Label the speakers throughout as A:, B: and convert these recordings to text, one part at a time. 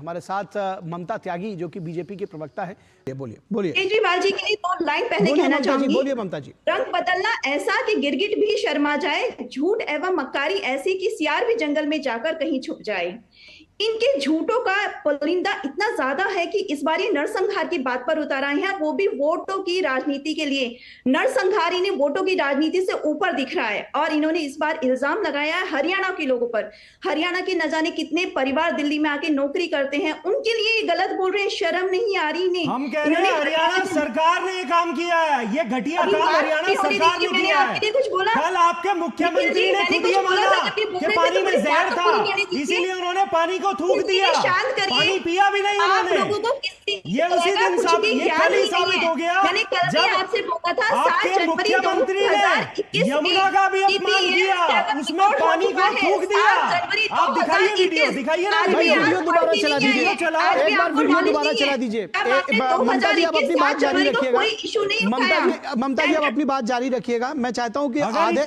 A: हमारे साथ ममता त्यागी जो कि बीजेपी के प्रवक्ता है, बोलिए बोलिए।
B: केजरीवाल जी के लिए 2 लाइन पहले कहना चाहूंगी।
A: बोलिए ममता जी।
B: रंग बदलना ऐसा कि गिरगिट भी शर्मा जाए, झूठ एवं मक्कारी ऐसी कि सियार भी जंगल में जाकर कहीं छुप जाए। इनके झूठों का पुलिंदा इतना ज्यादा है कि इस बार ये नरसंहार की बात पर उतर आए हैं, वो भी वोटों की राजनीति के लिए। नरसंहार इन्हें वोटों की राजनीति से ऊपर दिख रहा है और इन्होंने इस बार इल्जाम लगाया है हरियाणा के लोगों पर। हरियाणा के न जाने कितने परिवार दिल्ली में आके नौकरी करते हैं, उनके लिए ये गलत बोल रहे हैं। शर्म नहीं आ रही इन्हें।
C: हम कह रहे हैं हरियाणा सरकार ने ये काम किया है, ये घटिया काम हरियाणा सरकार ने किया है।
B: कुछ बोला
C: कल आपके मुख्यमंत्री ने खुद ये माना कि पानी में जहर था, इसीलिए उन्होंने पानी को थूक दिया, पानी पिया भी नहीं उन्होंने। ये उसी दिन कल ही साबित हो गया जब आपके मुख्यमंत्री ने यमुना का भी अपमान किया, उसमें पानी को थूक दिया। आप दिखाइए वीडियो, दिखाइए ना
A: वीडियो दोबारा चला दीजिए, एक बार वीडियो दोबारा चला दीजिए। ममता जी आप अपनी बात जारी रखिएगा। ममता जी आप अपनी बात जारी रखिएगा। मैं चाहता हूं कि आधे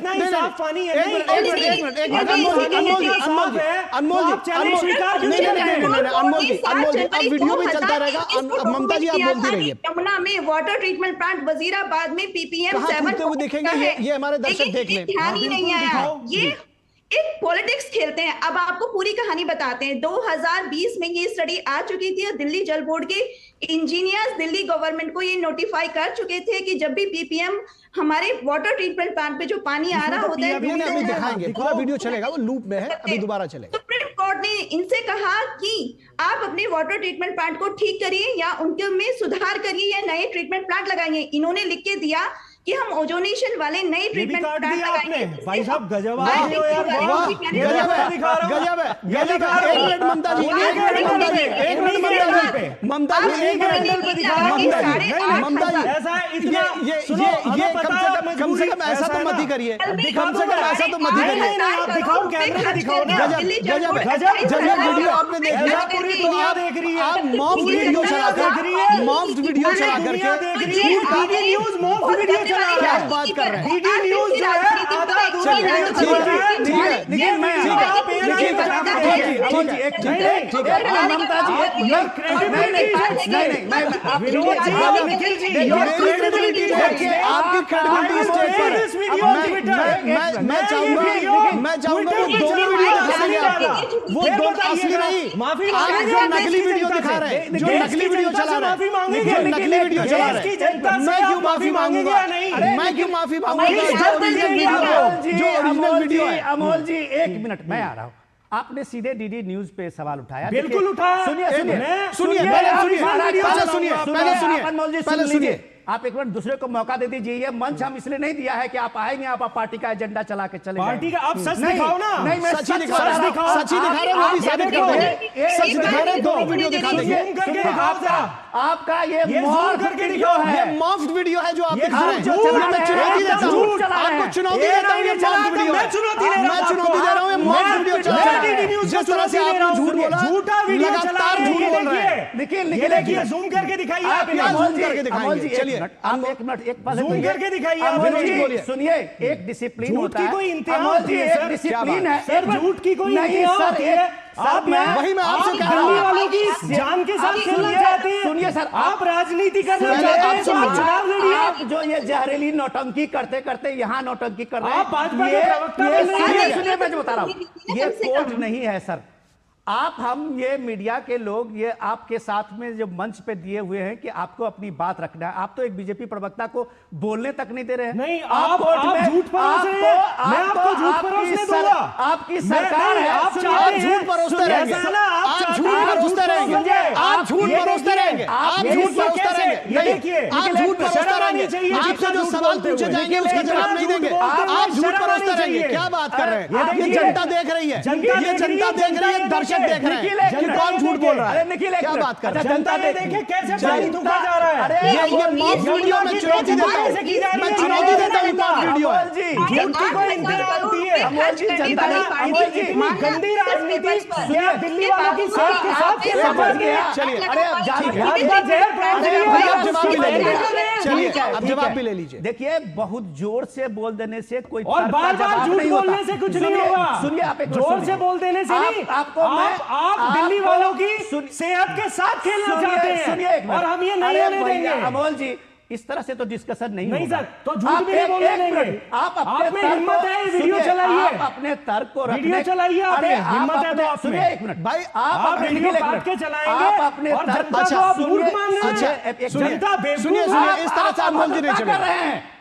A: अनमोल जी अब वीडियो भी चलता रहेगा। ममता जी आप बोलती रहिए।
B: यमुना में वाटर ट्रीटमेंट प्लांट वजीराबाद में पीपीएम 7
A: वो देखेंगे, ये हमारे दर्शक देख लें।
B: ध्यान ही नहीं आया, ये एक पॉलिटिक्स खेलते हैं। अब आपको पूरी कहानी बताते हैं। 2020 में ये स्टडी आ चुकी थी और दिल्ली जल बोर्ड के इंजीनियर्स दिल्ली गवर्नमेंट को ये नोटिफाई कर चुके थे कि जब भी पीपीएम हमारे वाटर ट्रीटमेंट प्लांट पे जो पानी आ रहा होता है,
A: अभी दिखाएंगे, पूरा वीडियो चलेगा, वो लूप में है, अभी दोबारा चलेगा।
B: सुप्रीम कोर्ट ने इनसे कहा कि आप अपने वाटर ट्रीटमेंट प्लांट को ठीक करिए या उनके में सुधार करिए या नए ट्रीटमेंट प्लांट लगाइए। इन्होंने लिख के दिया कि हम ओजोनेशन वाले नए ट्रीटमेंट प्लांट लगाएंगे।
C: भाई साहब गजब
A: है, गजब है। एक मिनट ममता जी, ममता जी कम से कम ऐसा तो मत ही करिए, कम से कम ऐसा तो मत ही करिए।
C: आप दिखाओ, कैमरे में दिखाओ ना।
A: गजब वीडियो आपने देख लिया,
C: पूरी दुनिया देख रही है।
A: आप मॉफ्ड वीडियो चला करके, मॉफ्ड वीडियो चला करके
C: न्यूज़ मॉफ्ड वीडियो
A: क्या बात कर रहे हैं?
C: डीडी न्यूज़ जो है आधा अधूरा
A: ठीक है,
C: लेकिन मैं ममता जी
A: आपकी क्रेडिबिलिटी स्टेज पर मैं चाहूंगा वो दोनों वीडियो दिखाएंगे आपको, वो दोनों असली नहीं, आप जो नकली वीडियो दिखा रहे हैं, जो नकली वीडियो चला रहे हैं, जो नकली वीडियो चला रहे हैं, मैं क्यों माफी मांगूंगा? मैं क्यों माफी मांगूंगा? जो ओरिजिनल वीडियो है।
D: अमोल जी एक मिनट, मैं आ रहा हूँ। आपने सीधे डीडी न्यूज पे सवाल उठाया।
C: बिल्कुल उठाया।
A: पहले सुनिए।
D: आप एक मिनट दूसरे को मौका दे दीजिए। ये मंच हम इसलिए नहीं दिया है कि आप आएंगे, आप पार्टी का एजेंडा चला के चले
C: पार्टी का आप सच दिखाओ ना।
D: नहीं, मैं
A: सच दिखा रहे हैं, वो भी साबित कर देंगे। सच दिखा रहे हैं, दोनों वीडियो दिखा देंगे।
D: आपका ये मॉफ्ड वीडियो है,
A: ये मॉफ्ड वीडियो है जो आप दिखा रहे हैं। मैं चुनौती देता हूं, आपको चुनौती देता हूं, ये मॉफ्ड वीडियो है। मैं चुनौती दे रहा हूं, ये मॉफ्ड वीडियो चला रहा है। जिस तरह से आपने झूठ बोला,
C: झूठा वीडियो
A: लगातार झूठ बोल रहे हैं।
C: देखिए जूम करके दिखाइए, आप
A: जूम करके दिखाएंगे। चलिए
D: आप एक मिनट, एक पल
C: जूम करके दिखाइए।
D: सुनिए, एक डिसिप्लिन होता है।
C: झूठ की कोई इंतहा होती है सर,
D: डिसिप्लिन है
C: सर, झूठ की कोई इंतहा होती है। आप
A: वही मैं आपसे कह रहा हूं,
C: वालों की जान के साथ खेलना चाहते हैं।
D: सुनिए सर,
C: आप राजनीति करना चाहते हैं, चुनाव लड़िए।
D: आप जो ये जहरीली नौटंकी करते करते यहाँ नौटंकी कर रहे हैं।
C: आप भाजपा के प्रवक्ता
D: सुनिए, मैं जो बता रहा हूँ, ये कोर्ट नहीं है सर। आप हम ये मीडिया के लोग ये आपके साथ में जो मंच पे दिए हुए हैं कि आपको अपनी बात रखना है। आप तो एक बीजेपी प्रवक्ता को बोलने तक नहीं दे रहे हैं।
C: नहीं, आप झूठ परोस रहे हैं। मैं आपको झूठ परोसने दूंगा।
D: आपकी सरकार है,
A: आप झूठ परोसते रहेंगे, आप झूठ परोसते रहेंगे, आप झूठ परोसते रहेंगे, आप झूठ परोसते रहेंगे।
C: देखिए,
A: आप झूठ परोसते रहेंगे, आपसे जो सवाल पूछे जाएंगे उसका जवाब नहीं देंगे, आप झूठ परोसते रहेंगे। क्या बात कर रहे हैं? ये जनता देख रही है, ये जनता देख रही है, दर्शक देख रहे हैं कि कौन झूठ बोल रहा है। क्या बात कर रहे हैं?
C: जनता ने देखे कैसे पानी थूका जा रहा है।
A: ये मॉफ्ड वीडियो में चुनौती देता हूं, मैं चुनौती देता हूं, मॉफ्ड वीडियो है।
C: झूठ की कोई इंतहा होती है।
D: जनता ने
C: इतनी गंदी राजनीति दिल्ली वालों की साथ के साथ समझ गया।
A: चलिए,
D: अरे
A: ठीक है,
C: आपका जहर
A: आप जवाब भी लेंगे। चलिए अब जवाब भी ले लीजिए।
D: देखिए, बहुत जोर से बोल देने से कोई
C: और बार-बार झूठ बोलने से कुछ नहीं होगा।
D: सुनिए, आप एक
C: जोर से बोल देने से नहीं, आप दिल्ली वालों की सेहत के साथ खेलना चाहते हैं और हम ये नहीं होने देंगे।
D: अमोल जी, इस तरह से तो डिस्कशन नहीं
C: सर, तो झूठ भी नहीं बोलने देंगे। आप में हिम्मत है, वीडियो चलाइए,
D: अपने तर्क को
C: वीडियो चलाइए, आप हिम्मत है तो आप
D: सुनिए एक मिनट
A: भाई,
C: आप वीडियो काट के चलाएंगे,
D: आप अपने
C: और जनता को आप मूर्ख मान रहे हैं। जनता बेवकूफ,
A: सुनिए, इस तरह से अनमोल जी नहीं चलेगा,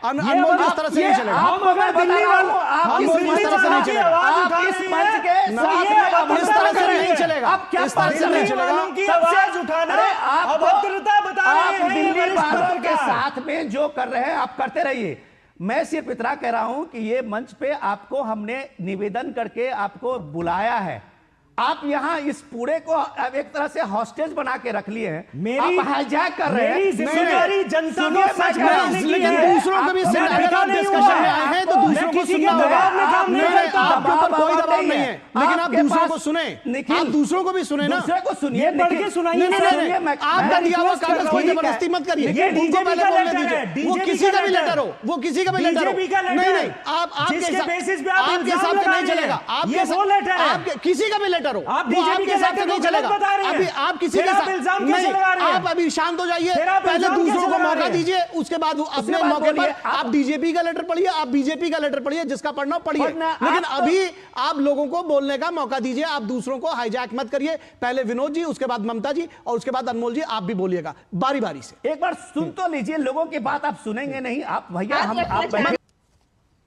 A: अनमोल जी इस तरह से नहीं चलेगा।
C: हम अगर दिल्ली वालों
A: अनमोल जी इस तरह से नहीं चलेगा,
C: आप इस मंच के
A: इस तरह से नहीं चलेगा,
D: आप क्या
A: इस तरह से नहीं चलेगा।
C: की आवाज उठाना, अभद्रता बता रहे हैं
D: दिल्ली वालों के साथ में जो कर रहे हैं आप करते रहिए। मैं सिर्फ इतना कह रहा हूं कि ये मंच पे आपको हमने निवेदन करके आपको बुलाया है, आप यहां इस पूरे को एक तरह से हॉस्टेज बना के रख लिए हैं, आप हाईजैक कर रहे हैं।
C: मेरी जिम्मेदारी जनता को सच बताने की है।
A: लेकिन दूसरों को भी डिस्कशन में आए हैं तो दूसरों को सुनना होगा। आपके ऊपर कोई दबाव नहीं है, लेकिन आप दूसरों को सुने, आप दूसरों को भी सुने ना,
D: दूसरे को सुनिए,
C: पढ़ के सुनाइए।
A: आपका दिया हुआ कागज कोई जबरदस्ती मत करिए, उनको पहले बोलने दीजिए। वो किसी का भी लेटर हो, वो किसी का भी लेटर हो, नहीं आपके हिसाब से नहीं चलेगा, आपके किसी का भी लेटर हो,
C: आप बीजेपी के साथ
A: नहीं चलेगा। अभी आप किसी के साथ नहीं, आप अभी शांत हो जाइए, पहले दूसरों को मौका दीजिए, उसके बाद अपने मौके पर आप डीजीपी का लेटर पढ़िए, आप बीजेपी का लेटर पढ़िए, जिसका पढ़ना पढ़िए, लेकिन अभी आप लोगों को बोलने का मौका दीजिए। आप दूसरों को हाईजैक मत करिए, पहले विनोद जी, उसके बाद ममता जी, और उसके बाद अनमोल जी, आप भी बोलिएगा बारी बारी से।
D: एक बार सुन तो लीजिए, लोगों की बात आप सुनेंगे नहीं, आप भैया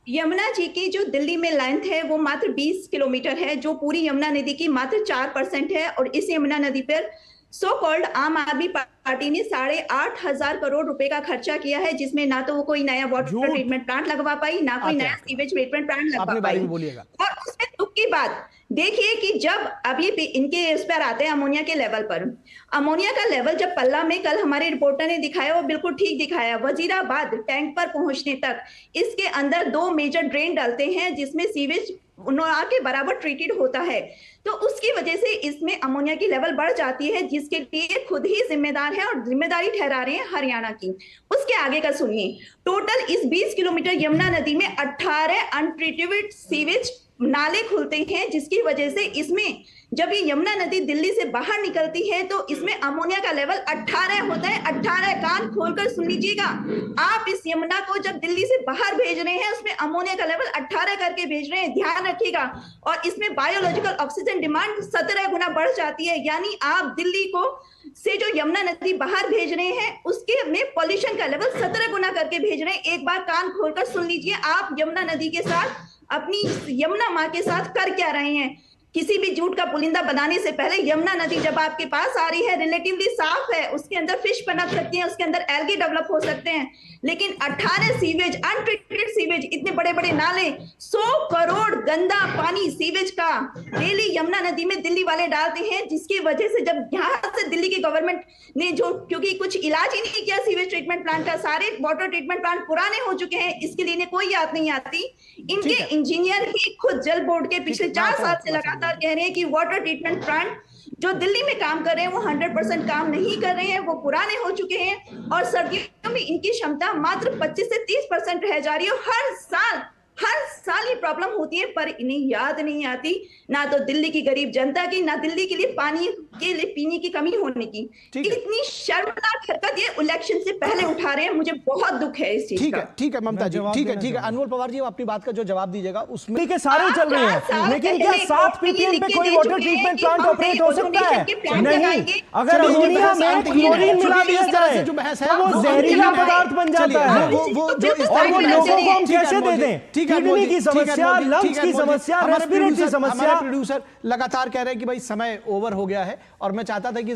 B: यमुना जी की जो दिल्ली में लेंथ है वो मात्र 20 किलोमीटर है, जो पूरी यमुना नदी की मात्र 4% है। और इस यमुना नदी पर सो कॉल्ड आम आदमी पार्टी ने 8,500 करोड़ रुपए का खर्चा किया है, जिसमें ना तो वो कोई नया वाटर ट्रीटमेंट प्लांट लगवा पाई, ना कोई नया सीवेज ट्रीटमेंट प्लांट लगवा पाई। और उसमें दुख की बात देखिए कि जब अब ये इनके इस पर आते हैं अमोनिया के लेवल पर, अमोनिया का लेवल जब पल्ला में कल हमारे रिपोर्टर ने दिखाया वो बिल्कुल ठीक दिखाया। वजीराबाद टैंक पर पहुंचने तक इसके अंदर 2 मेजर ड्रेन डालते हैं, जिसमें सीवेज के बराबर ट्रीटेड होता है, तो उसकी वजह से इसमें अमोनिया की लेवल बढ़ जाती है, जिसके लिए खुद ही जिम्मेदार है और जिम्मेदारी ठहरा रहे हैं हरियाणा की। उसके आगे का सुनिए, टोटल इस 20 किलोमीटर यमुना नदी में 18 अनट्रीटेड सीवेज नाले खुलते हैं, जिसकी वजह से इसमें जब ये यमुना नदी दिल्ली से बाहर निकलती है तो इसमें अमोनिया का लेवल 18 होता है। 18, कान खोलकर सुन लीजिएगा, आप इस यमुना को जब दिल्ली से बाहर भेज रहे हैं उसमें अमोनिया का लेवल 18 करके भेज रहे हैं, ध्यान रखिएगा। और इसमें बायोलॉजिकल ऑक्सीजन डिमांड 17 गुना बढ़ जाती है, यानी आप दिल्ली को से जो यमुना नदी बाहर भेज रहे हैं उसके में पॉल्यूशन का लेवल 17 गुना करके भेज रहे हैं। एक बार कान खोलकर सुन लीजिए, आप यमुना नदी के साथ, अपनी यमुना माँ के साथ कर क्या रहे हैं। किसी भी झूठ का पुलिंदा बनाने से पहले यमुना नदी जब आपके पास आ रही है रिलेटिवली साफ है, उसके अंदर फिश पनप सकती है, उसके अंदर एल्गी डेवलप हो सकते हैं, लेकिन 18 सीवेज, अनट्रीटेड सीवेज, इतने बड़े बड़े नाले, 100 करोड़ गंदा पानी सीवेज का डेली यमुना नदी में दिल्ली वाले डालते हैं, जिसकी वजह से जब यहाँ से दिल्ली की गवर्नमेंट ने जो, क्योंकि कुछ इलाज ही नहीं किया सीवेज ट्रीटमेंट प्लांट का, सारे वाटर ट्रीटमेंट प्लांट पुराने हो चुके हैं, इसके लिए इन्हें कोई याद नहीं आती। इनके इंजीनियर ही खुद जल बोर्ड के पिछले 4 साल से लगातार कह रहे हैं कि वाटर ट्रीटमेंट प्लांट जो दिल्ली में काम कर रहे हैं वो 100% काम नहीं कर रहे हैं, वो पुराने हो चुके हैं और सर्दियों में इनकी क्षमता मात्र 25 से 30% रह जा रही है। हर साल ये प्रॉब्लम होती है, पर इन्हें याद नहीं आती, ना तो दिल्ली की गरीब जनता की, ना दिल्ली के लिए पानी के लिए पीने की कमी होने की। इतनी शर्मनाक हरकत ये इलेक्शन से पहले उठा रहे हैं, मुझे बहुत दुख है इस चीज का।
A: ठीक है ममता जी, ठीक है अनमोल पवार जी, अपनी बात का जो जवाब दीजिएगा उसमें
C: के सारे चल रहे हैं, लेकिन क्या 7 ppm पे कोई वाटर ट्रीटमेंट प्लांट ऑपरेट हो सकता है? नहीं, अगर अमोनिया में क्लोरीन मिला दिया जाए
A: जो बहस है
C: वो जहरीला पदार्थ बन जाता है, वो लोगों को हम कैसे दे दें? किडनी की समस्या, लंग्स की समस्या, रेस्पिरेटरी समस्या।
A: प्रोड्यूसर लगातार कह रहे हैं कि भाई समय ओवर हो गया है और मैं चाहता था कि